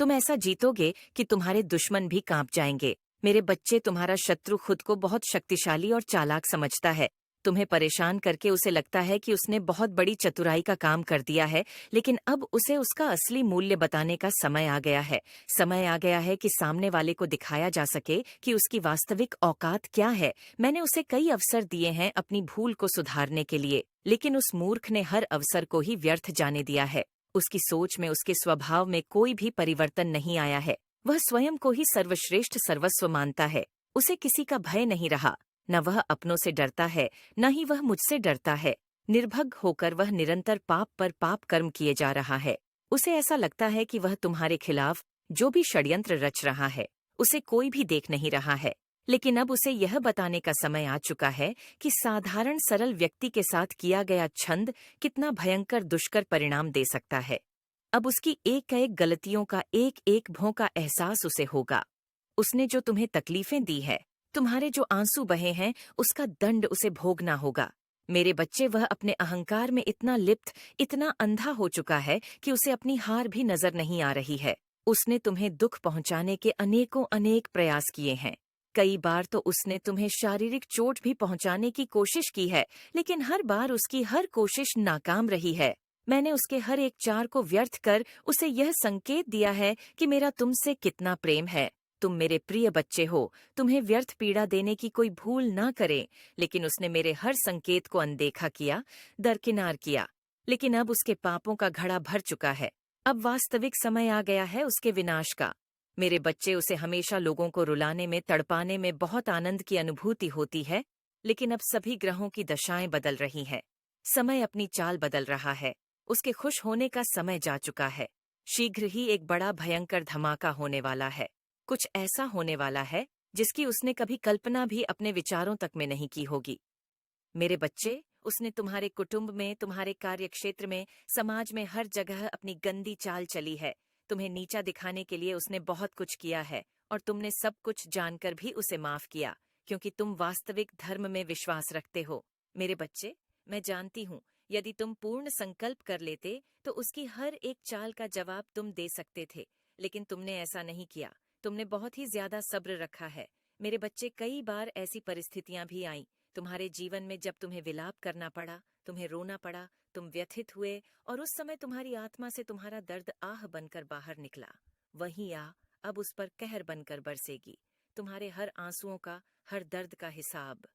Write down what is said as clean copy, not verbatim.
तुम ऐसा जीतोगे कि तुम्हारे दुश्मन भी कांप जाएंगे। मेरे बच्चे, तुम्हारा शत्रु खुद को बहुत शक्तिशाली और चालाक समझता है। तुम्हें परेशान करके उसे लगता है कि उसने बहुत बड़ी चतुराई का काम कर दिया है, लेकिन अब उसे उसका असली मूल्य बताने का समय आ गया है। समय आ गया है कि सामने वाले को दिखाया जा सके कि उसकी वास्तविक औकात क्या है। मैंने उसे कई अवसर दिए हैं अपनी भूल को सुधारने के लिए, लेकिन उस मूर्ख ने हर अवसर को ही व्यर्थ जाने दिया है। उसकी सोच में, उसके स्वभाव में कोई भी परिवर्तन नहीं आया है। वह स्वयं को ही सर्वश्रेष्ठ सर्वस्व मानता है। उसे किसी का भय नहीं रहा। न वह अपनों से डरता है, न ही वह मुझसे डरता है। निर्भग होकर वह निरंतर पाप पर पाप कर्म किए जा रहा है। उसे ऐसा लगता है कि वह तुम्हारे खिलाफ जो भी षड्यंत्र रच रहा है, उसे कोई भी देख नहीं रहा है। लेकिन अब उसे यह बताने का समय आ चुका है कि साधारण सरल व्यक्ति के साथ किया गया छंद कितना भयंकर दुष्कर परिणाम दे सकता है। अब उसकी एक एक गलतियों का एक एक भों का एहसास उसे होगा। उसने जो तुम्हें तकलीफें दी है, तुम्हारे जो आंसू बहे हैं, उसका दंड उसे भोगना होगा। मेरे बच्चे, वह अपने अहंकार में इतना लिप्त, इतना अंधा हो चुका है कि उसे अपनी हार भी नजर नहीं आ रही है। उसने तुम्हें दुख पहुंचाने के अनेकों अनेक प्रयास किए हैं। कई बार तो उसने तुम्हें शारीरिक चोट भी पहुंचाने की कोशिश की है, लेकिन हर बार उसकी हर कोशिश नाकाम रही है। मैंने उसके हर एक चार को व्यर्थ कर उसे यह संकेत दिया है कि मेरा तुमसे कितना प्रेम है। तुम मेरे प्रिय बच्चे हो, तुम्हें व्यर्थ पीड़ा देने की कोई भूल ना करे। लेकिन उसने मेरे हर संकेत को अनदेखा किया, दरकिनार किया। लेकिन अब उसके पापों का घड़ा भर चुका है। अब वास्तविक समय आ गया है उसके विनाश का। मेरे बच्चे, उसे हमेशा लोगों को रुलाने में, तड़पाने में बहुत आनंद की अनुभूति होती है, लेकिन अब सभी ग्रहों की दशाएं बदल रही हैं। समय अपनी चाल बदल रहा है। उसके खुश होने का समय जा चुका है। शीघ्र ही एक बड़ा भयंकर धमाका होने वाला है। कुछ ऐसा होने वाला है जिसकी उसने कभी कल्पना भी अपने विचारों तक में नहीं की होगी। मेरे बच्चे, उसने तुम्हारे कुटुंब में, तुम्हारे कार्यक्षेत्र में, समाज में हर जगह अपनी गंदी चाल चली है। तुम्हें नीचा दिखाने के लिए उसने बहुत कुछ किया है, और तुमने सब कुछ जानकर भी उसे माफ किया, क्योंकि तुम वास्तविक धर्म में विश्वास रखते हो। मेरे बच्चे, मैं जानती हूँ, यदि तुम पूर्ण संकल्प कर लेते तो उसकी हर एक चाल का जवाब तुम दे सकते थे, लेकिन तुमने ऐसा नहीं किया। तुमने बहुत ही ज्यादा सब्र रखा है। मेरे बच्चे, कई बार ऐसी परिस्थितियां भी आईं तुम्हारे जीवन में जब तुम्हें विलाप करना पड़ा, तुम्हें रोना पड़ा, तुम व्यथित हुए, और उस समय तुम्हारी आत्मा से तुम्हारा दर्द आह बनकर बाहर निकला। वही आह अब उस पर कहर बनकर बरसेगी। तुम्हारे हर आंसुओं का, हर दर्द का हिसाब